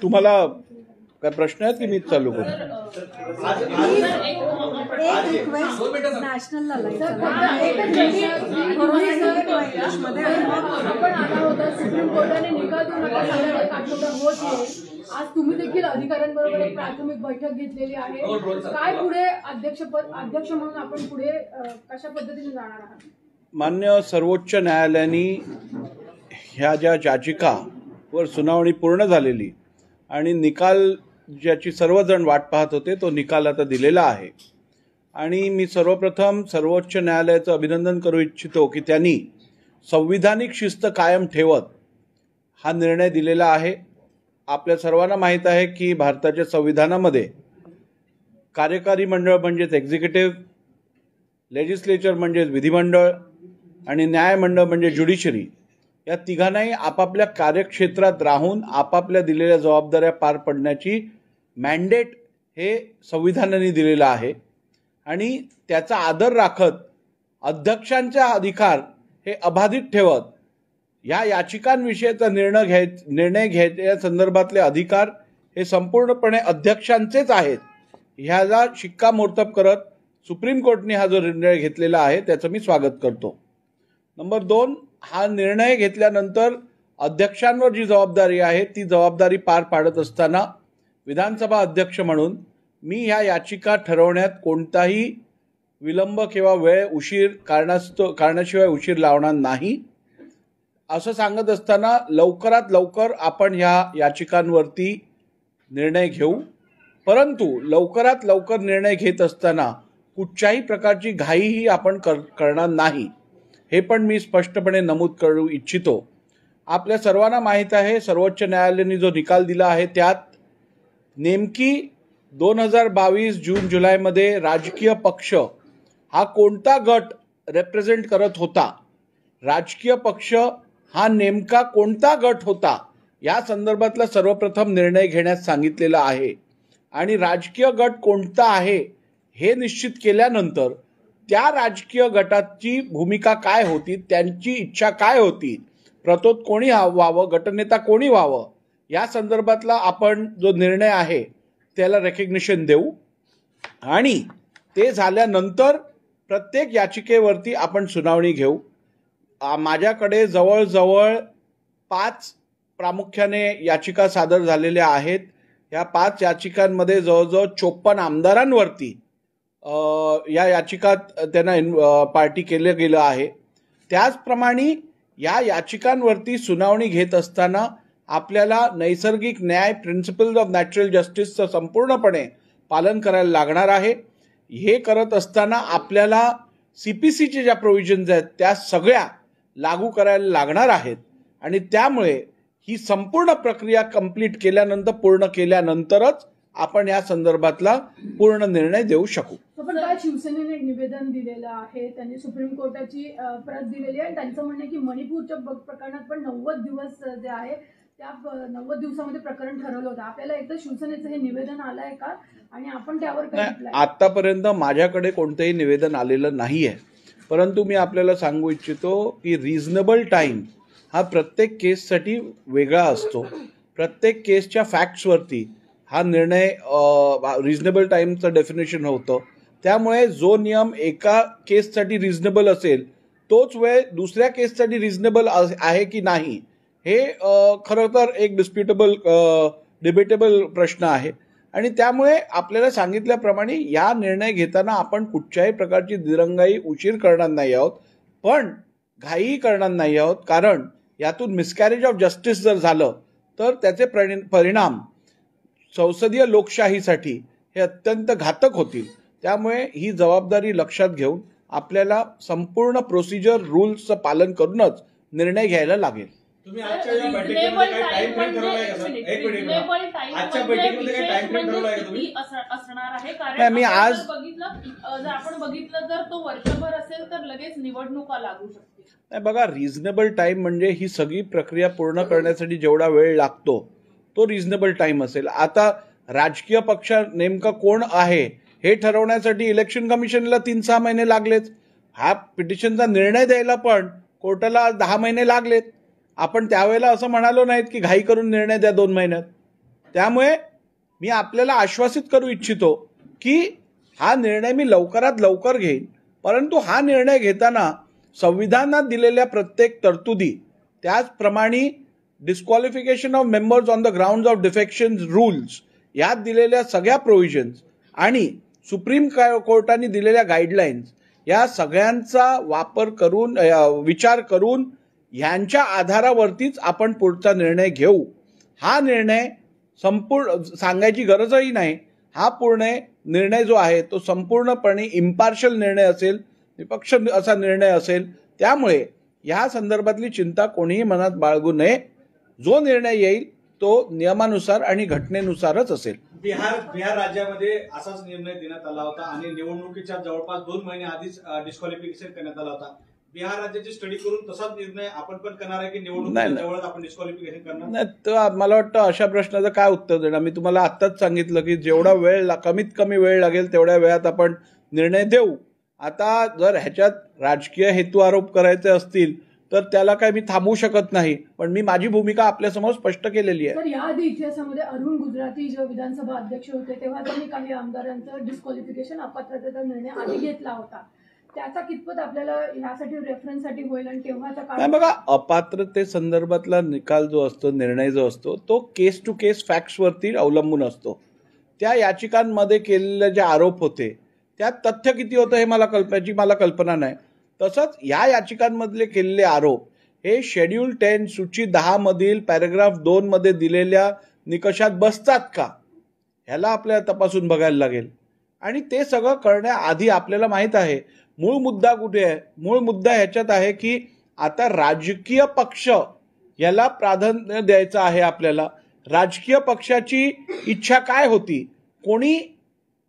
तुम्हाला काय प्रश्न आहेत की मी चालू करू? आज तुम्ही देखील अधिकाऱ्यांबरोबर एक प्राथमिक बैठक घेतलेली आहे. काय पुढे अध्यक्ष म्हणून आपण पुढे कशा पद्धतीने जाणार आहात? मान्य सर्वोच्च न्यायालयाने ह्या ज्या याचिकावर सुनावणी पूर्ण झालेली आणि निकाल ज्याची सर्वजण वाट पाहत होते तो निकाल आता दिलेला आहे. आणि मी सर्वप्रथम सर्वोच्च न्यायालयाचं अभिनंदन करू इच्छितो की त्यांनी संविधानिक शिस्त कायम ठेवत हा निर्णय दिलेला आहे. आपल्या सर्वांना माहीत आहे की भारताच्या संविधानामध्ये कार्यकारी मंडळ म्हणजेच एक्झिक्युटिव्ह, लेजिस्लेचर म्हणजेच विधिमंडळ आणि न्यायमंडळ म्हणजे ज्युडिशरी या तिघांनाही आपापल्या कार्यक्षेत्रात राहून आपापल्या दिलेल्या जबाबदाऱ्या पार पाडण्याची मॅन्डेट हे संविधानाने दिलेलं आहे. आणि त्याचा आदर राखत अध्यक्षांचा अधिकार हे अबाधित ठेवत या याचिकांविषयीचा निर्णय घ्यायच्या संदर्भातले अधिकार हे संपूर्णपणे अध्यक्षांचेच आहेत. ह्याला शिक्कामोर्तब करत सुप्रीम कोर्टने हा जो निर्णय घेतलेला आहे त्याचं मी स्वागत करतो. नंबर 2, हा निर्णय घेतल्यानंतर अध्यक्षांवर जी जबाबदारी आहे ती जबाबदारी पार पाडत असताना विधानसभा अध्यक्ष म्हणून मी ह्या याचिका ठरवण्यात कोणताही विलंब किंवा उशीर कारणाशिवाय उशीर लावणार नाही असं सांगत असताना लवकरात लवकर आपण ह्या याचिकांवरती निर्णय घेऊ. परंतु लवकरात लवकर निर्णय घेत असताना कुठच्याही प्रकारची घाईही आपण करणार नाही हे पण मी स्पष्टपणे नमूद करू इच्छितो. आपल्या सर्वांना माहीत आहे सर्वोच्च न्यायालयाने जो निकाल दिला आहे त्यात नेमकी 2022 जून जुलैमध्ये राजकीय पक्ष हा कोणता गट रिप्रेझेंट करत होता, राजकीय पक्ष हा नेमका कोणता गट होता या संदर्भातला सर्वप्रथम निर्णय घेण्यास सांगितलेला आहे. आणि राजकीय गट कोणता आहे हे निश्चित केल्यानंतर त्या राजकीय गटाची भूमिका काय होती, त्यांची इच्छा काय होती, प्रतोद कोणी व्हावं, गटनेता कोणी व्हावं या संदर्भातला आपण जो निर्णय आहे त्याला रेकग्निशन देऊ. आणि ते झाल्यानंतर प्रत्येक याचिकेवरती आपण सुनावणी घेऊ. माझ्याकडे जवळजवळ 5 प्रामुख्याने याचिका सादर झालेल्या आहेत. या 5 याचिकांमध्ये जवळजवळ 54 आमदारांवरती या याचिकात त्यांना पार्टी केलं गेलं आहे. त्याचप्रमाणे या याचिकांवरती सुनावणी घेत असताना आपल्याला नैसर्गिक न्याय प्रिन्सिपल्स ऑफ नॅचरल जस्टिसचं संपूर्णपणे पालन करायला लागणार आहे. हे करत असताना आपल्याला CPCचे ज्या प्रोव्हिजन्स आहेत त्या सगळ्या लागू करायला लागणार आहेत. आणि त्यामुळे ही संपूर्ण प्रक्रिया पूर्ण केल्यानंतरच आपण या संदर्भातला पूर्ण निर्णय देऊ शकू. पण काय शिवसेनेने एक निवेदन दिलेलं आहे, त्यांनी सुप्रीम कोर्टाची प्रत दिलेली आहे. त्यांचं म्हणणं आहे की मणिपूरच्या प्रकरणात पण 90 दिवस जे आहे त्या 90 दिवसामध्ये प्रकरण ठरवलं होतं. आपल्याला एकदा शिवसेनेचं हे निवेदन आलं आहे का आणि आपण त्यावर काय? आतापर्यंत माझ्याकडे कोणतंही निवेदन आलेलं नाही आहे. परंतु मी आपल्याला सांगू इच्छितो की रिझनेबल टाईम हा प्रत्येक केससाठी वेगळा असतो. प्रत्येक केसच्या फॅक्ट्सवरती हा निर्णय रिझनेबल टाईमचं डेफिनेशन होतं. त्यामुळे जो नियम एका केससाठी रिझनेबल असेल तोच वेळ दुसऱ्या केससाठी रिझनेबल आहे की नाही हे खरं तर एक डिबेटेबल प्रश्न आहे. आणि त्यामुळे आपल्याला सांगितल्याप्रमाणे या निर्णय घेताना आपण कुठच्याही प्रकारची दिरंगाई उशीर करणार नाही आहोत, पण घाई करणार नाही आहोत. कारण यातून मिसकॅरेज ऑफ जस्टिस जर झालं तर त्याचे परिणाम संसदीय लोकशाहीसाठी हे अत्यंत घातक होतील. त्यामुळे ही जबाबदारी लक्षात घेऊन आपल्याला संपूर्ण प्रोसिजर रूल्सचं पालन करूनच निर्णय घ्यायला लागेल. तुम्ही आजच्या बैठकीमध्ये काय टाइम फ्रेम ठरवलाय का सर? एक मिनिट, आजच्या बैठकीमध्ये काय टाइम फ्रेम ठरवलाय का तुम्ही? असणार आहे कारण मी आज जर आपण बघितलं जर तो वर्षभर असेल तर लगेच निवडणुका लागू शकते. नाही बघा, रिझनेबल टाइम म्हणजे ही सगळी प्रक्रिया पूर्ण करण्यासाठी जेवढा वेळ लागतो तो रिझनेबल टाइम असेल. आता राजकीय पक्ष नेमका कोण आहे हे ठरवण्यासाठी इलेक्शन कमिशनला 3-6 महिने लागलेच. हा पिटिशनचा निर्णय द्यायला पण कोर्टाला 10 महिने लागलेत. आपण त्यावेळेला असं म्हणालो नाहीत की घाई करून निर्णय द्या 2 महिन्यात. त्यामुळे मी आपल्याला आश्वासित करू इच्छितो की हा निर्णय मी लवकरात लवकर घेईन, परंतु हा निर्णय घेताना संविधानात दिलेल्या प्रत्येक तरतुदी, त्याचप्रमाणे disqualification of members on the grounds of defection rules, यात दिलेल्या सगळ्या प्रोव्हिजन्स आणि सुप्रीम कोर्टाने दिलेल्या गाईडलाईन्स, या सगळ्यांचा वापर करून विचार करून ह्यांच्या आधारावरतीच आपण पुढचा निर्णय घेऊ. हा निर्णय संपूर्ण सांगायची गरजही नाही. हा पूर्ण निर्णय जो आहे तो संपूर्णपणे इम्पार्शल निर्णय असेल, निपक्ष असा निर्णय असेल. त्यामुळे या संदर्भातली चिंता कोणीही मनात बाळगू नये. जो निर्णय येईल तो नियमानुसार आणि घटनेनुसारच असेल. बिहार राज्यामध्ये असाच निर्णय देण्यात आला होता आणि निवडणुकीच्या जवळपास 2 महिने आधीच डिस्क्वालिफिकेशन करण्यात आला होता. बिहार राज्याची स्टडी करून तसाच निर्णय आपण पण करणार आहे की निवडणुकीच्या जवळच आपण डिस्क्वालिफिकेशन करणार? नाही, तर मला वाटतं अशा प्रश्नाचं काय उत्तर देणार. मी तुम्हाला आत्ताच सांगितलं की जेवढा वेळ कमीत कमी वेळ लागेल तेवढ्या वेळात आपण निर्णय देऊ. आता जर ह्याच्यात राजकीय हेतू आरोप करायचे असतील तर त्याला काय मी थांबवू शकत नाही, पण मी माझी भूमिका आपल्यासमोर स्पष्ट केलेली आहे. तर याआधी इतिहासामध्ये अरुण गुजराती जे विधानसभा अध्यक्ष होते तेव्हा त्यांनी काही आमदारांचं डिस्क्वालिफिकेशन अपात्रतेचा निर्णय आधी घेतला होता. त्याचा कितपत आपल्याला यासाठी रेफरन्ससाठी होईल आणि तेव्हाचा काळ? नाही बघा, अपात्रते संदर्भातला निकाल जो असतो, निर्णय जो असतो, तो केस टू केस फॅक्ट्सवरती अवलंबून असतो. त्या याचिकांमध्ये केलेले जे आरोप होते त्यात तथ्य किती होतं हे मला कल्पना नाही. तसंच या याचिकांमधले केलेले आरोप हे शेड्यूल 10 सूची 10 मधील पॅराग्राफ 2 मध्ये दिलेल्या निकषात बसतात का, ह्याला आपल्याला तपासून बघायला लागेल. आणि ते सगळं करण्याआधी आपल्याला माहित आहे मूळ मुद्दा कुठे आहे. मूळ मुद्दा ह्याच्यात आहे की आता राजकीय पक्ष याला प्राधान्य द्यायचं आहे. आपल्याला राजकीय पक्षाची इच्छा काय होती, कोणी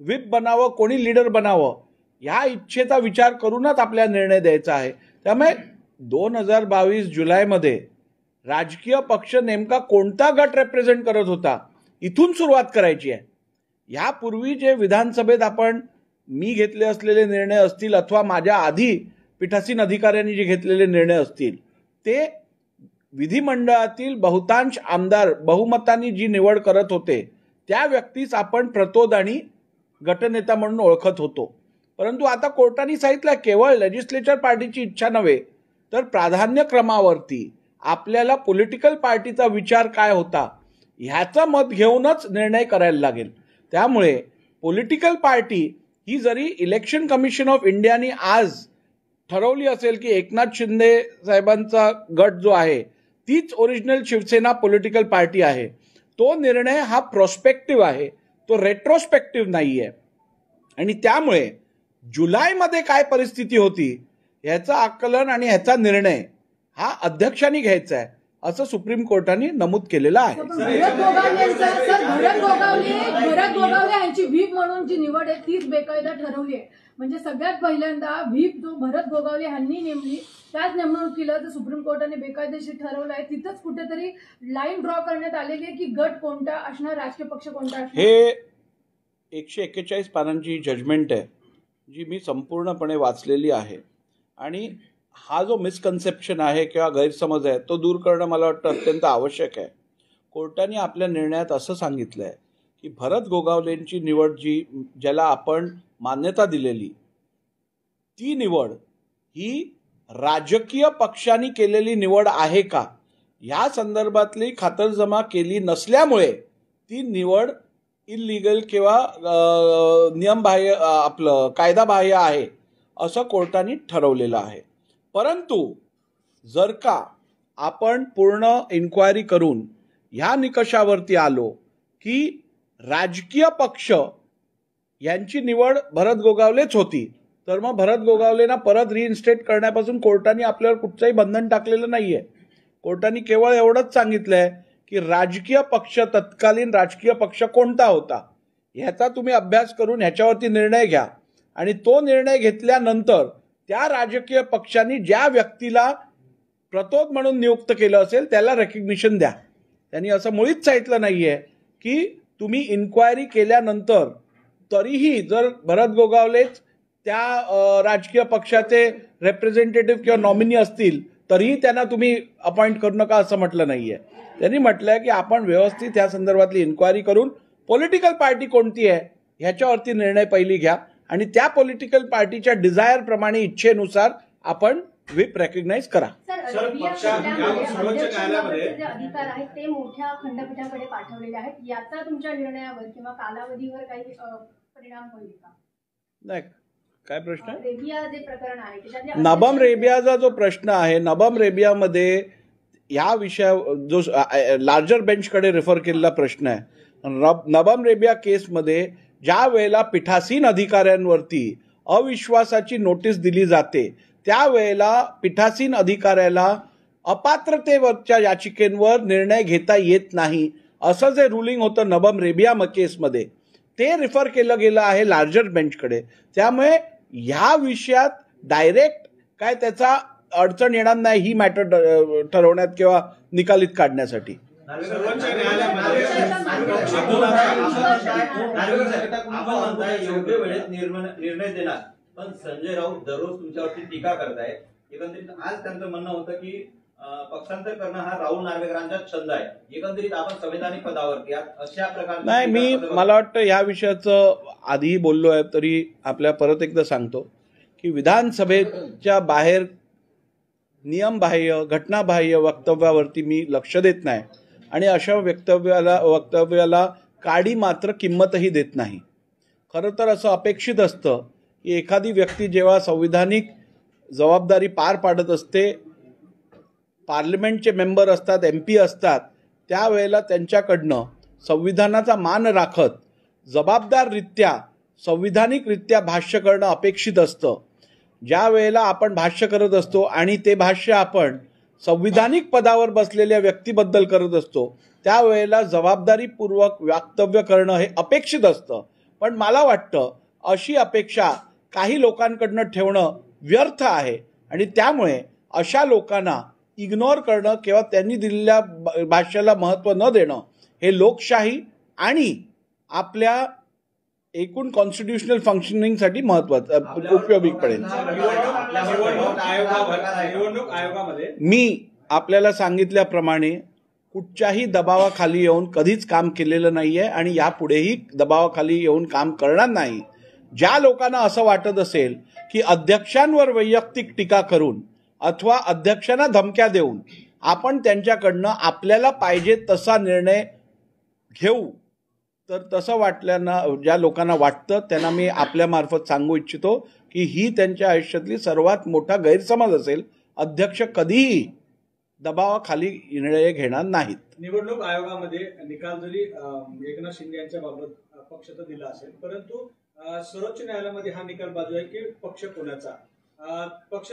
व्हिप बनावं, कोणी लीडर बनावं, या इच्छेचा विचार करूनच आपल्याला निर्णय द्यायचा आहे. त्यामुळे 2022 जुलैमध्ये राजकीय पक्ष नेमका कोणता गट रिप्रेझेंट करत होता इथून सुरुवात करायची आहे. यापूर्वी जे विधानसभेत मी घेतले असलेले निर्णय असतील अथवा माझ्या आधी पीठासीन अधिकाऱ्यांनी जे घेतलेले निर्णय असतील ते विधिमंडळातील बहुतांश आमदार बहुमताने जी निवड करत होते त्या व्यक्तीस आपण प्रतोद आणि गटनेता म्हणून ओळखत होतो. परंतु आता कोर्टाने सांगितलं केवळ लेजिस्लेचर पार्टीची इच्छा नव्हे तर प्राधान्यक्रमावरती आपल्याला पॉलिटिकल पार्टीचा विचार काय होता ह्याचं मत घेऊनच निर्णय करायला लागेल. त्यामुळे पॉलिटिकल पार्टी ही जरी इलेक्शन कमिशन ऑफ इंडियाने आज ठरवली असेल की एकनाथ शिंदे साहेबांचा गट जो आहे तीच ओरिजिनल शिवसेना पॉलिटिकल पार्टी आहे, तो निर्णय हा प्रोस्पेक्टिव्ह आहे, तो रेट्रोस्पेक्टिव्ह नाही आहे. आणि त्यामुळे जुलैमध्ये काय परिस्थिती होती ह्याचं आकलन आणि ह्याचा निर्णय हा अध्यक्षांनी घ्यायचा आहे असं सुप्रीम कोर्टाने नमूद केलेलं आहे. भरत गोगावले यांची व्हीप म्हणून जी निवड आहे तीच बेकायदा ठरवली आहे. म्हणजे सगळ्यात पहिल्यांदा व्हीप जो भरत गोगावले यांनी नेमली त्याच नेमणुकीला जर सुप्रीम कोर्टाने बेकायदेशीर ठरवलं आहे तिथंच कुठेतरी लाईन ड्रॉ करण्यात आलेली आहे की गट कोणता असणार, राजकीय पक्ष कोणता असणार. हे 141 पानांची जजमेंट आहे जी मी संपूर्णपणे वाचलेली आहे. आणि हा जो मिसकन्सेप्शन आहे किंवा गैरसमज आहे तो दूर करणं मला वाटतं अत्यंत आवश्यक आहे. कोर्टाने आपल्या निर्णयात असं सांगितलं आहे की भरत गोगावलेंची निवड ज्याला आपण मान्यता दिलेली ती निवड ही राजकीय पक्षांनी केलेली निवड आहे का या संदर्भातली खातरजमा केली नसल्यामुळे ती निवड इल्लीगल किंवा नियमबाह्य कायदाबाह्य आहे असं कोर्टाने ठरवलेलं आहे. परंतु जर का आपण पूर्ण इन्क्वायरी करून ह्या निकषावरती आलो की राजकीय पक्ष यांची निवड भरत गोगावलेच होती तर मग भरत गोगावलेंना परत रिइन्स्टेट करण्यापासून कोर्टाने आपल्यावर कुठचंही बंधन टाकलेलं नाहीये. कोर्टाने केवळ एवढंच सांगितलंय की राजकीय पक्ष, तत्कालीन राजकीय पक्ष कोणता होता ह्याचा तुम्ही अभ्यास करून ह्याच्यावरती निर्णय घ्या आणि तो निर्णय घेतल्यानंतर त्या राजकीय पक्षांनी ज्या व्यक्तीला प्रतोद म्हणून नियुक्त केलं असेल त्याला रेकग्निशन द्या. त्यांनी असं मुळीच सांगितलं नाहीये की तुम्ही इन्क्वायरी केल्यानंतर तरीही जर भरत गोगावलेच त्या राजकीय पक्षाचे रिप्रेझेंटेटिव्ह किंवा नॉमिनी असतील तरीही त्यांना तुम्ही अपॉइंट करू नका असं म्हटलं नाहीये. त्यांनी म्हटलंय की आपण व्यवस्थित या संदर्भातली इन्क्वायरी करून पॉलिटिकल पार्टी कोणती आहे ह्याच्यावरती निर्णय पहिली घ्या आणि त्या पॉलिटिकल पार्टीच्या डिझायर प्रमाणे इच्छेनुसार आपण व्हिप रेकग्नाइज करा. सर, सर्वोच्च न्यायालयामध्ये जे अधिकार आहेत ते मोठ्या खंडपीठाकडे पाठवलेले आहेत. याचा तुमच्या निर्णयावर किंवा कालावधीवर काही परिणाम होईल का? नाही, काय प्रश्न आहे? रेबिया जे प्रकरण आहे त्याच्यातले नबम रेबियाचा जो प्रश्न आहे, नबम रेबियामध्ये या विषया जो लार्जर बेंचकडे रेफर केलेला प्रश्न आहे. नबम रेबिया केसमध्ये ज्या वेळेला पीठासीन अधिकाऱ्यांवरती अविश्वासाची नोटीस दिली जाते त्यावेळेला पीठासीन अधिकाऱ्याला अपात्रतेवरच्या याचिकेंवर निर्णय घेता येत नाही असं जे रुलिंग होतं नबम रेबिया केसमध्ये ते रेफर केलं गेलं आहे लार्जर बेंचकडे. त्यामुळे ह्या विषयात डायरेक्ट काय त्याचा अडचण येणार नाही ही मॅटर ठरवण्यात किंवा निकालित काढण्यासाठी. सर्वोच्च न्यायालयामध्ये योग्य वेळेत निर्णय देणार, पण संजय राऊत दररोज तुमच्यावरती टीका करतायत. एकंदरीत आज त्यांचं म्हणणं होतं की पक्षांतर करणं हा राहुल नार्वेकरांचा छंद आहे. एकंदरीत आपण संवैधानिक पदावरती अशा प्रकारचे नाही, मला वाटतं या विषयाचं आधीही बोललो आहे तरी आपल्या परत एकदा सांगतो की विधानसभेच्या बाहेर नियमबाह्य घटनाबाह्य वक्तव्यावरती मी लक्ष देत नाही आणि अशा वक्तव्याला काडी मात्र किंमतही देत नाही. खरं तर असं अपेक्षित असतं की एखादी व्यक्ती जेव्हा संविधानिक जबाबदारी पार पाडत असते, पार्लमेंटचे मेंबर असतात, MP असतात, त्यावेळेला त्यांच्याकडनं संविधानाचा मान राखत जबाबदाररित्या संविधानिकरित्या भाष्य करणं अपेक्षित असतं. ज्या वेळेला आपण भाष्य करत असतो आणि ते भाष्य आपण संविधानिक पदावर बसलेल्या व्यक्तीबद्दल करत असतो त्यावेळेला जबाबदारीपूर्वक वक्तव्य करणं हे अपेक्षित असतं. पण मला वाटतं अशी अपेक्षा काही लोकांकडनं ठेवणं व्यर्थ आहे आणि त्यामुळे अशा लोकांना इग्नोर करणं किंवा त्यांनी दिलेल्या भाष्याला महत्त्व न देणं हे लोकशाही आणि आपल्या एकूण कॉन्स्टिट्युशनल फंक्शनिंगसाठी महत्त्वाचं उपयोगी पडेल. निवडणूक आयोगामध्ये मी आपल्याला सांगितल्याप्रमाणे कुठच्याही दबावाखाली येऊन कधीच काम केलेलं नाहीये आणि यापुढेही दबावाखाली येऊन काम करणार नाही. ज्या लोकांना असं वाटत असेल की अध्यक्षांवर वैयक्तिक टीका करून अथवा अध्यक्षांना धमक्या देऊन आपण त्यांच्याकडनं आपल्याला पाहिजे तसा निर्णय घेऊ, तर तसं वाटल्यानं ज्या लोकांना वाटतं त्यांना मी आपल्यामार्फत सांगू इच्छितो की ही त्यांच्या आयुष्यातली सर्वात मोठा गैरसमज असेल. अध्यक्ष कधीही दबावाखाली निर्णय घेणार नाहीत. निवडणूक आयोगामध्ये निकाल जरी एकनाथ शिंदे यांच्या बाबत पक्ष तर दिला असेल, परंतु सर्वोच्च न्यायालयामध्ये हा निकाल बाजू आहे की पक्ष कोणाचा. पक्ष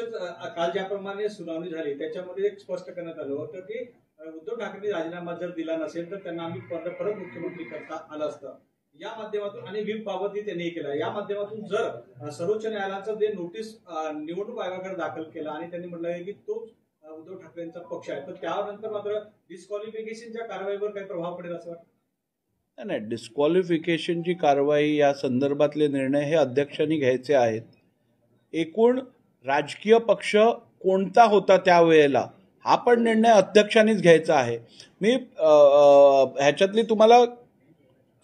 काल ज्याप्रमाणे सुनावणी झाली त्याच्यामध्ये एक स्पष्ट करण्यात आलं होतं की उद्धव ठाकरे राजीनामा जर दिला नसेल तर त्यांना आम्ही परत मुख्यमंत्री करता आलं असतं. या माध्यमातून आणि व्हीप बाबतही त्यांनी केला. या माध्यमातून जर सर्वोच्च न्यायालयाचं जे नोटीस निवडणूक आयोगाकडे दाखल केला आणि त्यांनी म्हटलं आहे की तो उद्धव ठाकरेंचा पक्ष आहे, तर त्यानंतर मात्र डिस्क्वालिफिकेशनच्या कारवाईवर काही प्रभाव पडेल असं वाटतं? नाही, डिस्क्वालिफिकेशनची कारवाई या संदर्भातले निर्णय हे अध्यक्षांनी घ्यायचे आहेत. एकूण राजकीय पक्ष कोणता होता त्यावेळेला हा पण निर्णय अध्यक्षांनीच घ्यायचा आहे. मी ह्याच्यातली तुम्हाला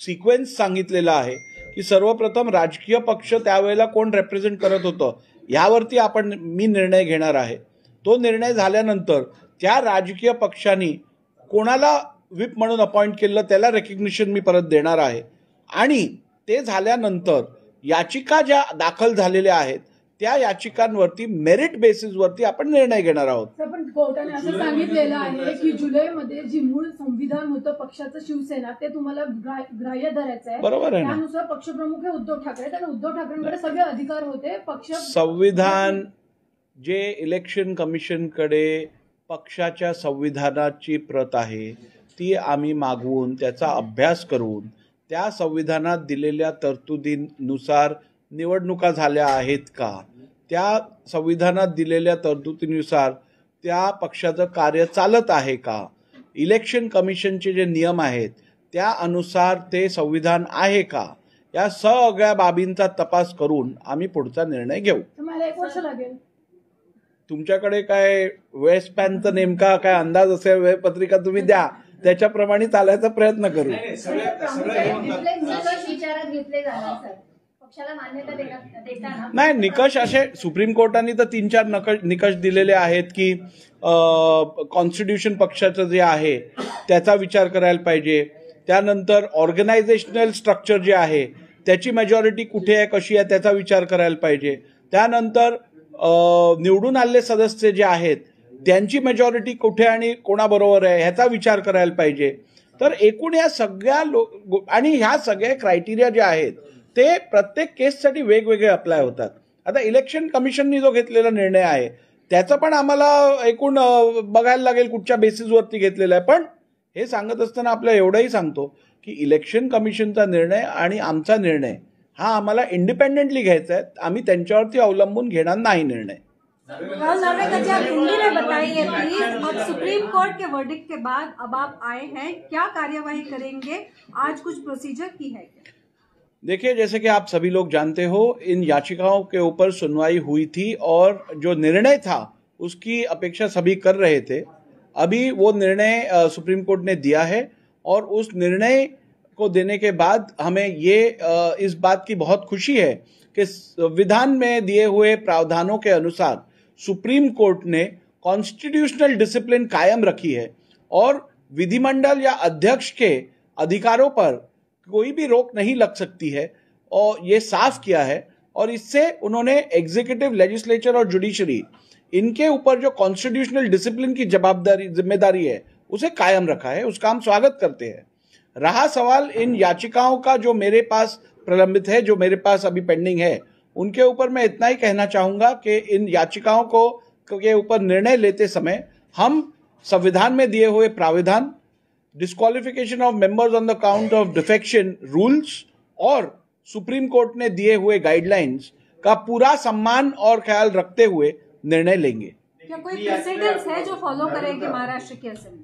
सिक्वेन्स सांगितलेला आहे की सर्वप्रथम राजकीय पक्ष त्यावेळेला कोण रेप्रेझेंट करत होतं यावरती मी निर्णय घेणार आहे. तो निर्णय झाल्यानंतर त्या राजकीय पक्षांनी कोणाला व्हिप म्हणून अपॉइंट केलं त्याला रेकग्निशन मी परत देणार आहे आणि ते झाल्यानंतर याचिका ज्या दाखल झालेल्या आहेत त्या याचिकांवरती मेरिट बेसिसवरती आपण निर्णय घेणार आहोत. पण कोर्टाने असं सांगितलेलं आहे की जुलैमध्ये जी मूळ संविधान होतं पक्षाचं शिवसेना ते तुम्हाला ग्राह्य धरायचं आहे. बरोबर आहे ना. त्यानुसार पक्षप्रमुख हे उद्धव ठाकरे आणि उद्धव ठाकरेंकडे सगळे अधिकार होते. पक्ष संविधान जे इलेक्शन कमिशनकडे पक्षाच्या संविधानाची प्रत आहे ती आम्ही मागवून त्याचा अभ्यास करून त्या संविधानात दिलेल्या तरतुदीनुसार निवडणुका झाल्या आहेत का, त्या संविधानात दिलेल्या तरतुदीनुसार त्या पक्षाचं कार्य चालत आहे का, इलेक्शन कमिशनचे जे नियम आहेत त्या अनुसार ते संविधान आहे का, या सगळ्या बाबींचा तपास करून आम्ही पुढचा निर्णय घेऊ. मला 1 वर्ष लागेल. तुमच्याकडे काय वेळस्पॅनचा नेमका काय अंदाज असेल, वेळपत्रिका तुम्ही द्या, त्याच्याप्रमाणे चालायचा प्रयत्न करू. निकष विचारात घेतले जाणार सर, पक्षाला मान्यता देताना. नाही, निकष असे सुप्रीम कोर्टाने तर 3-4 निकष दिलेले आहेत की कॉन्स्टिट्यूशन पक्षाचं जे आहे त्याचा विचार करायला पाहिजे. त्यानंतर ऑर्गनायझेशनल स्ट्रक्चर जे आहे त्याची मेजॉरिटी कुठे आहे, कशी आहे, त्याचा विचार करायला पाहिजे. त्यानंतर निवडून आलेले सदस्य जे आहेत त्यांची मेजॉरिटी कुठे आणि कोणाबरोबर आहे ह्याचा विचार करायला पाहिजे. तर एकूण या सगळ्या आणि ह्या सगळ्या क्रायटेरिया जे आहेत ते प्रत्येक केससाठी वेगवेगळे अप्लाय होतात. आता इलेक्शन कमिशननी जो घेतलेला निर्णय आहे त्याचं पण आम्हाला एकूण बघायला लागेल कुठच्या बेसिसवरती घेतलेला आहे. पण हे सांगत असताना आपल्याला एवढंही सांगतो की इलेक्शन कमिशनचा निर्णय आणि आमचा निर्णय हा आम्हाला इंडिपेंडेंटली घ्यायचा आहे. आम्ही त्यांच्यावरती अवलंबून घेणार नाही निर्णय. राहुल नार्वेकर जी, आप हिंदी में बताइए प्लीज, अब सुप्रीम कोर्ट के वर्डिक्ट के बाद अब आप आए हैं, क्या कार्यवाही करेंगे? आज कुछ प्रोसीजर की है क्या? देखिए, जैसे कि आप सभी लोग जानते हो, इन याचिकाओं के ऊपर सुनवाई हुई थी और जो निर्णय था उसकी अपेक्षा सभी कर रहे थे. अभी वो निर्णय सुप्रीम कोर्ट ने दिया है और उस निर्णय को देने के बाद हमें ये इस बात की बहुत खुशी है कि विधान में दिए हुए प्रावधानों के अनुसार सुप्रीम कोर्ट ने कॉन्स्टिट्यूशनल डिसिप्लिन कायम रखी है और विधिमंडल या अध्यक्ष के अधिकारों पर कोई भी रोक नहीं लग सकती है और ये साफ किया है. और इससे उन्होंने एग्जीक्यूटिव, लेजिस्लेचर और जुडिशरी इनके ऊपर जो कॉन्स्टिट्यूशनल डिसिप्लिन की जिम्मेदारी है उसे कायम रखा है. उसका हम स्वागत करते हैं. रहा सवाल इन याचिकाओं का जो मेरे पास प्रलंबित है, जो मेरे पास अभी पेंडिंग है, उनके ऊपर मैं इतना ही कहना चाहूंगा कि इन याचिकाओं को के ऊपर निर्णय लेते समय हम संविधान में दिए हुए प्राविधान, disqualification of members on the count of defection rules और सुप्रीम कोर्ट ने दिए हुए गाइडलाइंस का पूरा सम्मान और ख्याल रखते हुए निर्णय लेंगे. क्या कोई प्रेसिडेंस है जो फॉलो करेगी महाराष्ट्र की असेंबली?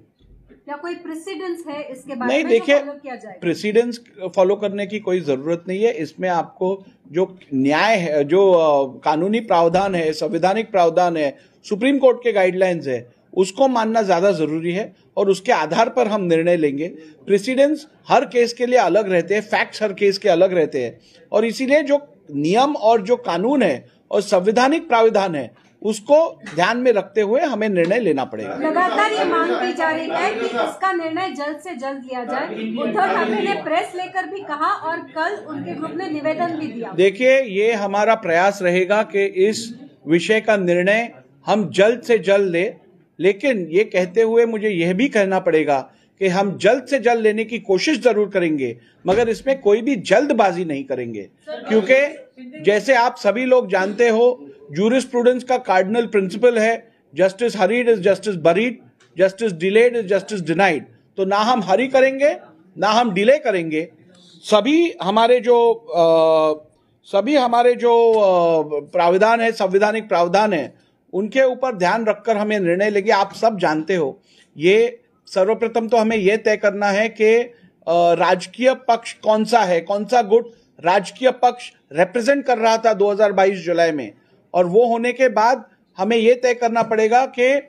क्या कोई प्रेसिडेंस है इसके बारे नहीं, में देखिए, जो फॉलो किया जाएगा? प्रेसिडेंस फॉलो करने की कोई जरूरत नहीं है. इसमें आपको जो न्याय है, जो कानूनी प्रावधान है, संवैधानिक प्रावधान है, सुप्रीम कोर्ट के गाइडलाइंस है, उसको मानना ज्यादा जरूरी है और उसके आधार पर हम निर्णय लेंगे. प्रेसिडेंस हर केस के लिए अलग रहते हैं, फैक्ट्स हर केस के अलग रहते हैं और इसीलिए जो नियम और जो कानून है और संवैधानिक प्राविधान है उसको ध्यान में रखते हुए हमें निर्णय लेना पड़ेगा. लगातार ये मांग की जा रही है कि इसका निर्णय जल्द से जल्द लिया जाए. उद्धव ठाकरे ने प्रेस लेकर भी कहा और कल उनके ग्रुप ने निवेदन भी दिया. देखिए, ये हमारा प्रयास रहेगा कि इस विषय का निर्णय हम जल्द से जल्द ले, लेकिन ये कहते हुए मुझे यह भी कहना पड़ेगा कि हम जल्द से जल्द लेने की कोशिश जरूर करेंगे, मगर इसमें कोई भी जल्दबाजी नहीं करेंगे. क्योंकि जैसे आप सभी लोग जानते हो, जूरिस्प्रूडेंस का कार्डिनल प्रिंसिपल है justice hurried is justice buried, justice delayed is justice denied. तो ना हम हरी करेंगे ना हम डिले करेंगे. सभी हमारे जो प्राविधान है, संवैधानिक प्रावधान है, उनके ऊपर ध्यान रखकर हमें निर्णय लेंगे. आप सब जानते हो, ये सर्वप्रथम तो हमें यह तय करना है कि राजकीय पक्ष कौन सा है, कौन सा गुट राजकीय पक्ष रिप्रेजेंट कर रहा था 2022 जुलाई में, और वो होने के बाद हमें यह तय करना पड़ेगा कि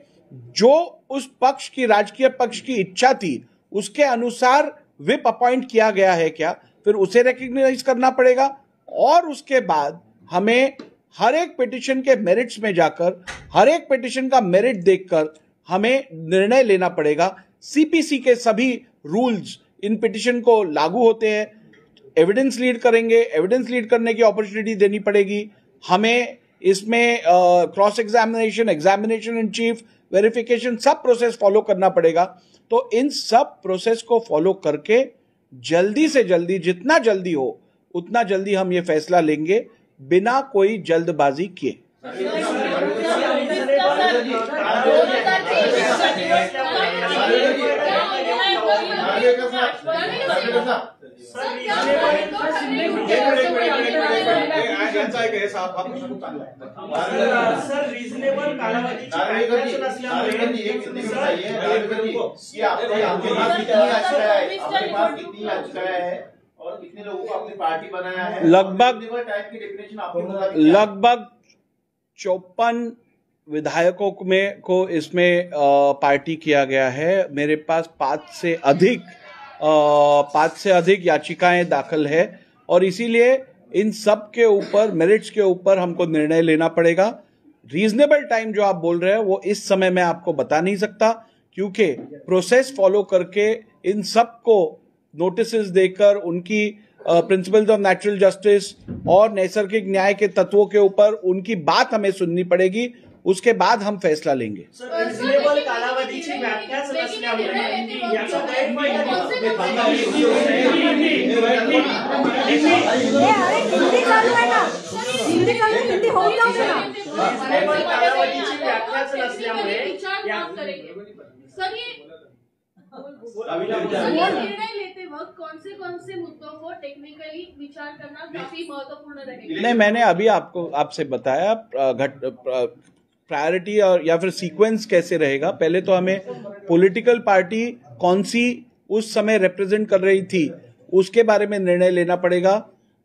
जो उस पक्ष की, राजकीय पक्ष की इच्छा थी उसके अनुसार विप अपॉइंट किया गया है क्या, फिर उसे रिकॉग्नाइज करना पड़ेगा. और उसके बाद हमें हर एक पिटिशन के मेरिट्स में जाकर, हर एक पिटिशन का मेरिट देखकर हमें निर्णय लेना पड़ेगा. सीपीसी के सभी रूल्स इन पिटिशन को लागू होते हैं. एविडेंस लीड करेंगे, एविडेंस लीड करने की अपॉर्चुनिटी देनी पड़ेगी. हमें इसमें cross examination, examination in chief, verification, sub process follow करना पड़ेगा. तो इन सब प्रोसेस को फॉलो करके जल्दी से जल्दी, जितना जल्दी हो उतना जल्दी हम ये फैसला लेंगे, बिना कोई जल्दबाजी किए. सर, रीजनेबल कालावधी और कितने लोगों को अपनी पार्टी बनाया है? लगभग 54 विधायकों में को इसमें पार्टी किया गया है। मेरे पास 5 से अधिक याचिकाएं दाखिल है और इसीलिए इन सब के ऊपर, मेरिट्स के ऊपर हमको निर्णय लेना पड़ेगा। रीजनेबल टाइम जो आप बोल रहे हैं वो इस समय मैं आपको बता नहीं सकता, क्योंकि प्रोसेस फॉलो करके इन सब को नोटिसेस देकर उनकी प्रिंसिपल्स ऑफ नेचुरल जस्टिस और नैसर्गिक न्याय के तत्वों के ऊपर उनकी बात हमें सुननी पड़ेगी, उसके बाद हम फैसला लेंगे। रिजनेबल कालावधीची व्याख्याच नसल्यामुळे याचा गैरफायदा हिंदी चालू है ना, हिंदी चालू है, हिंदी हो जाओ ना। रिजनेबल कालावधीची व्याख्याच नसल्यामुळे सर ये निर्णय लेते वक्त कौन से मुद्दों को टेक्निकली विचार करना काफी महत्वपूर्ण रहेगा? नहीं, मैंने अभी आपसे बताया प्रायोरिटी और या फिर सीक्वेंस कैसे रहेगा। पहले तो हमें पॉलिटिकल पार्टी कौन सी उस समय रिप्रेजेंट कर रही थी उसके बारे में निर्णय लेना पड़ेगा।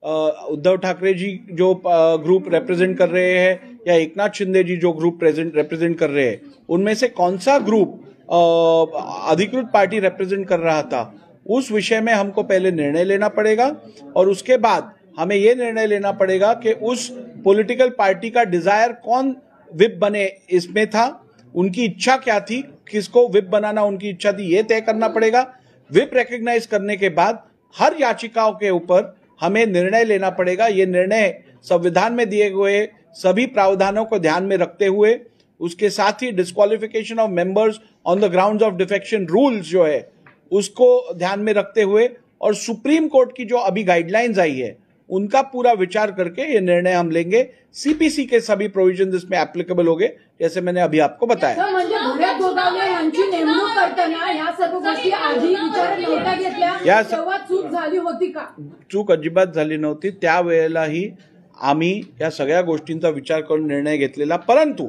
उद्धव ठाकरे जी जो ग्रुप रिप्रेजेंट कर रहे हैं या एकनाथ शिंदे जी जो ग्रुप रिप्रेजेंट कर रहे हैं, उनमें से कौन सा ग्रुप अधिकृत पार्टी रिप्रेजेंट कर रहा था, उस विषय में हमको पहले निर्णय लेना पड़ेगा और उसके बाद हमें यह निर्णय लेना पड़ेगा कि उस पॉलिटिकल पार्टी का डिजायर कौन विप बने इसमें था, उनकी इच्छा क्या थी, किसको विप बनाना उनकी इच्छा थी, ये तय करना पड़ेगा। विप रिकॉग्नाइज करने के बाद हर याचिकाओं के ऊपर हमें निर्णय लेना पड़ेगा। ये निर्णय संविधान में दिए हुए सभी प्रावधानों को ध्यान में रखते हुए, उसके साथ ही disqualification of members on the grounds of defection rules जो है उसको ध्यान में रखते हुए और सुप्रीम कोर्ट की जो अभी गाइडलाइंस आई है उनका पूरा विचार करके ये निर्णय हम लेंगे। सीपीसी के सभी प्रोविजन इसमें एप्लीकेबल होंगे, जैसे मैंने अभी आपको बताया। म्हणजे भरत गोगावले यांची नेमणूक करताना या सर्व गोष्टी आधी विचारात नव्हत्या घेतल्या, तेव्हा चूक झाली होती का? चूक अजिबात झाली नव्हती। त्यावेळेलाही आम्ही या सगळ्या गोष्टींचा विचार करून निर्णय घेतलेला, परंतु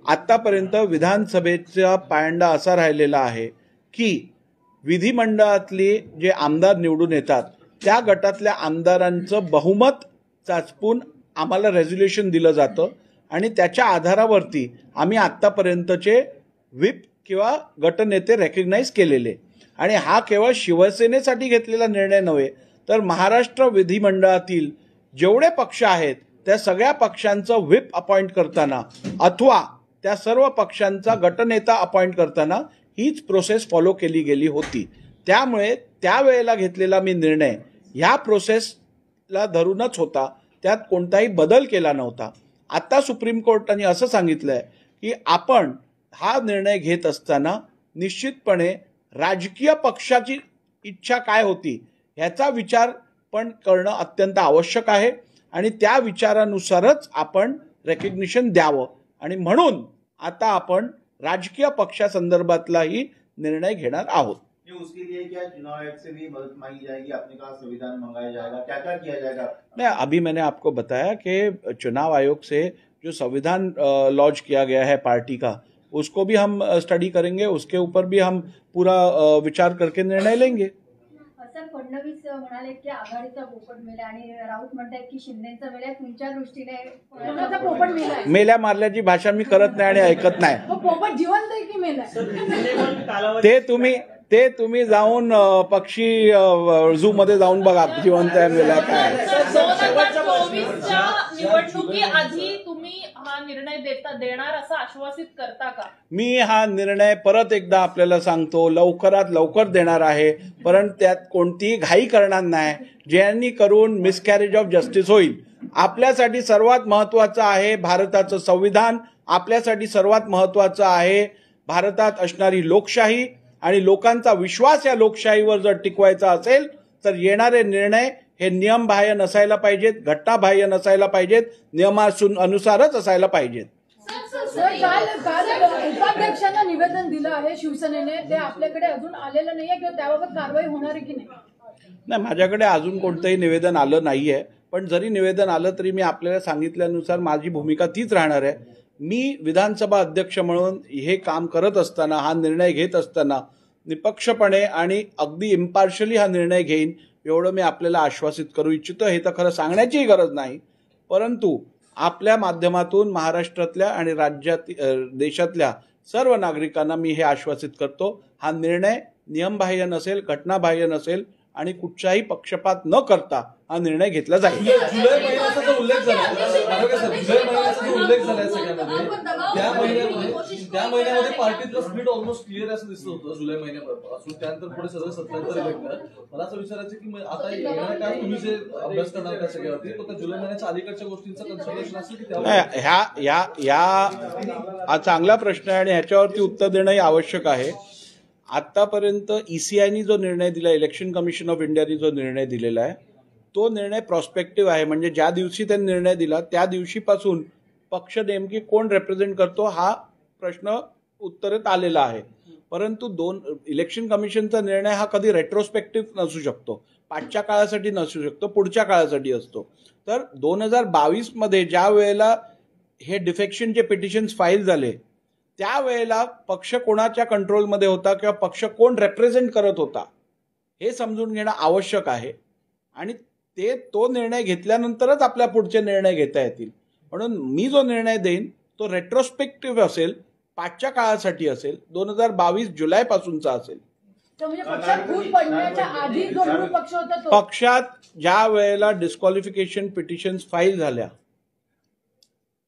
आतापर्यंत विधानसभेचा पायंडा असा राहिलेला आहे की विधिमंडळातले जे आमदार निवडून येतात त्या गटातल्या आमदारांचं बहुमत चाचपून आम्हाला रेझोल्युशन दिलं जातं आणि त्याच्या आधारावरती आम्ही आतापर्यंतचे व्हिप किंवा गटनेते रेकग्नाइज केलेले, आणि हा केवळ शिवसेनेसाठी घेतलेला निर्णय नव्हे तर महाराष्ट्र विधिमंडळातील जेवढे पक्ष आहेत त्या सगळ्या पक्षांचं व्हिप अपॉइंट करताना अथवा त्या सर्व पक्षांचा गटनेता अपॉइंट करताना हीच प्रोसेस फॉलो केली गेली होती। त्यामुळे त्यावेळेला घेतलेला मी निर्णय ह्या प्रोसेसला धरूनच होता, त्यात कोणताही बदल केला नव्हता। आता सुप्रीम कोर्टाने असं सांगितलंय की आपण हा निर्णय घेत असताना निश्चितपणे राजकीय पक्षाची इच्छा काय होती ह्याचा विचार पण करणं अत्यंत आवश्यक आहे आणि त्या विचारानुसारच आपण रेकग्निशन द्यावं, आणि म्हणून आता आपण राजकीय पक्षासंदर्भातलाही निर्णय घेणार आहोत। उसके लिए क्या चुनाव आयोग से भी मदद मांगी जाएगी? आपने कहा संविधान मंगाया जाएगा, क्या क्या किया जाएगा? नहीं, अभी मैंने आपको बताया कि चुनाव आयोग से जो संविधान लॉन्च किया गया है पार्टी का, उसको भी हम स्टडी करेंगे, उसके ऊपर भी हम पूरा विचार करके निर्णय लेंगे। सर, फडणवीस म्हणाले की आघाडीचा पोपट मेला आणि राऊत म्हणतात की शिंदेचा मेला, तुमच्या दृष्टीने कोणाचा पोपट मेलाय? मेल्या मारल्याची भाषा मी करत नाही आणि ऐकत नाही। पोपट जिवंत आहे की मेलाय? ते तुम्ही जाऊन पक्षी झू मध्ये जाऊन बघा जिवंत आहे मेला काय। 2024च्या निवडणुकीआधी तुम्ही हा निर्णय देणार असं आश्वासित करता का? मी हा निर्णय परत एकदा आपल्याला सांगतो, लवकरात लवकर देणार आहे, परंतु त्यात कोणतीही घाई करणार नाही, ज्यांनी करून मिसकॅरेज ऑफ जस्टिस होईल। आपल्यासाठी सर्वात महत्वाचं आहे भारताचं संविधान, आपल्यासाठी सर्वात महत्वाचं आहे भारतात असणारी लोकशाही, आणि लोकांचा विश्वास या लोकशाहीवर जर टिकवायचा असेल तर येणारे निर्णय हे नियमबाह्य नसायला पाहिजेत, घटनाबाह्य नसायला पाहिजेत, नियमानुसारच असायला पाहिजेत। काल उपाध्यक्षांना निवेदन दिलं आहे शिवसेनेने, ते आपल्याकडे अजून आलेलं नाहीये किंवा त्याबाबत कारवाई होणार आहे की नाही? नाही, माझ्याकडे अजून कोणतंही निवेदन आलं नाहीये, पण जरी निवेदन आलं तरी मी आपल्याला सांगितल्यानुसार माझी भूमिका तीच राहणार आहे। मी विधानसभा अध्यक्ष म्हणून हे काम करत असताना, हा निर्णय घेत असताना निपक्षपणे आणि अगदी इम्पार्शियली हा निर्णय घेईन एवढं मी आपल्याला आश्वासित करू इच्छितो। हे तर खरं सांगण्याचीही गरज नाही, परंतु आपल्या माध्यमातून महाराष्ट्रातल्या आणि देशातल्या सर्व नागरिकांना मी हे आश्वासित करतो, हा निर्णय नियमबाह्य नसेल, घटनाबाह्य नसेल आणि कुठचाही पक्षपात न करता हा निर्णय घेतला जाईल. जुलै महिन्याचा जो उल्लेख झाला, जुलै महिन्याचा जो उल्लेख झालाय सगळ्यामध्ये, त्या महिन्यामध्ये पार्टीतलं स्प्लिट ऑलमोस्ट क्लिअर असं दिसत होतं जुलै महिन्यापासून. त्यानंतर पुढे सगळं 77 इलेक्ट. मला असं विचारायचं की आता येणाऱ्या काळात तुम्ही जे अभ्यास करणार त्या सगळ्यावरती, तो त्या जुलै महिन्याच्या अलीकडच्या गोष्टींचं कन्सिडरेशन असेल की हा चांगला प्रश्न आहे आणि ह्याच्यावरती उत्तर देणंही आवश्यक आहे. आतापर्यंत ECIनी जो निर्णय दिला, इलेक्शन कमिशन ऑफ इंडियानी जो निर्णय दिलेला आहे, तो निर्णय प्रॉस्पेक्टिव्ह आहे. म्हणजे ज्या दिवशी त्यांनी निर्णय दिला त्या दिवशीपासून पक्ष नेमकी कोण रिप्रेझेंट करतो हा प्रश्न उत्तरेत आलेला आहे. परंतु इलेक्शन कमिशनचा निर्णय हा कधी रेट्रोस्पेक्टिव्ह नसू शकतो, पाठच्या काळासाठी नसू शकतो, पुढच्या काळासाठी असतो. तर 2022 मध्ये ज्या वेळेला हे डिफेक्शनचे पिटिशन्स फाईल झाले त्यावेळेला पक्ष कोणाच्या कंट्रोलमध्ये होता किंवा पक्ष कोण रिप्रेझेंट करत होता हे समजून घेणं आवश्यक आहे. आणि तो निर्णय घेतल्यानंतरच आपल्या पुढचे निर्णय घेता येतील. म्हणून मी जो निर्णय देईन तो रेट्रोस्पेक्टिव्ह असेल, पाठच्या काळासाठी असेल, 2022 जुलैपासूनचा असेल. पक्षात ज्या वेळेला डिस्क्वालिफिकेशन पिटिशन्स फाईल झाल्या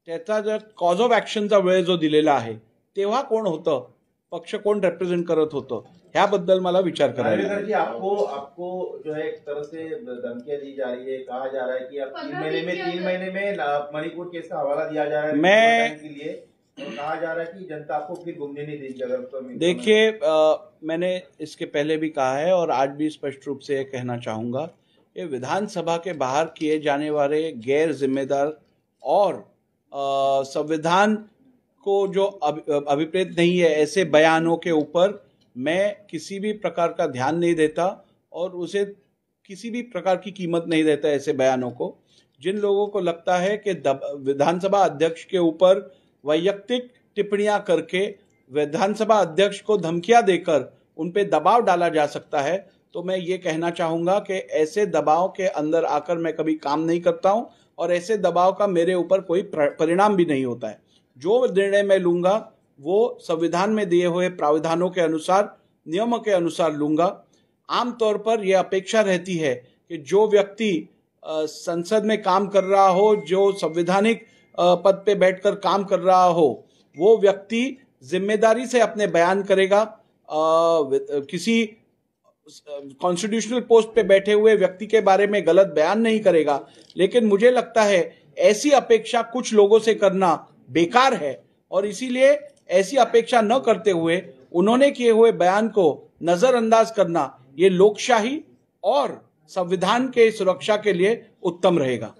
त्याचा जर कॉज ऑफ ऍक्शनचा वेळ जो दिलेला आहे तेव्हा कोण होतं, पक्ष कोण रिप्रेझेंट करत होतं, ह्याबद्दल मला विचार करायला. जी आपको जो है एक तरह से धमकियां दी जा रही है, कहा जा रहा है कि अब 3 महीने में मणिपुर केस का हवाला दिया जा रहा है के लिए, तो कहा जा रहा है कि जनता आपको फिर घूमने नहीं देगी. अगर देखिए, मैंने इसके पहले भी कहा है और आज भी स्पष्ट रूप से कहना चाहूंगा, ये विधानसभा के बाहर किए जाने वाले गैर जिम्मेदार और संविधान को जो अभिप्रेत नहीं है ऐसे बयानों के ऊपर मैं किसी भी प्रकार का ध्यान नहीं देता और उसे किसी भी प्रकार की कीमत नहीं देता. ऐसे बयानों को जिन लोगों को लगता है कि विधानसभा अध्यक्ष के ऊपर वैयक्तिक टिप्पणियां करके विधानसभा अध्यक्ष को धमकियां देकर उन पे दबाव डाला जा सकता है, तो मैं ये कहना चाहूँगा कि ऐसे दबाव के अंदर आकर मैं कभी काम नहीं करता हूँ और ऐसे दबाव का मेरे ऊपर कोई परिणाम भी नहीं होता है. जो निर्णय मैं लूंगा वो संविधान में दिए हुए प्रावधानों के अनुसार, नियमों के अनुसार लूंगा. आमतौर पर यह अपेक्षा रहती है कि जो व्यक्ति संसद में काम कर रहा हो, जो संवैधानिक पद पे बैठकर काम कर रहा हो, वो व्यक्ति जिम्मेदारी से अपने बयान करेगा. किसी कॉन्स्टिट्यूशनल पोस्ट पे बैठे हुए व्यक्ति के बारे में गलत बयान नहीं करेगा. लेकिन मुझे लगता है ऐसी अपेक्षा कुछ लोगों से करना बेकार है और इसीलिए ऐसी अपेक्षा न करते हुए उन्होंने किए हुए बयान को नजरअंदाज करना ये लोकशाही और संविधान के सुरक्षा के लिए उत्तम रहेगा.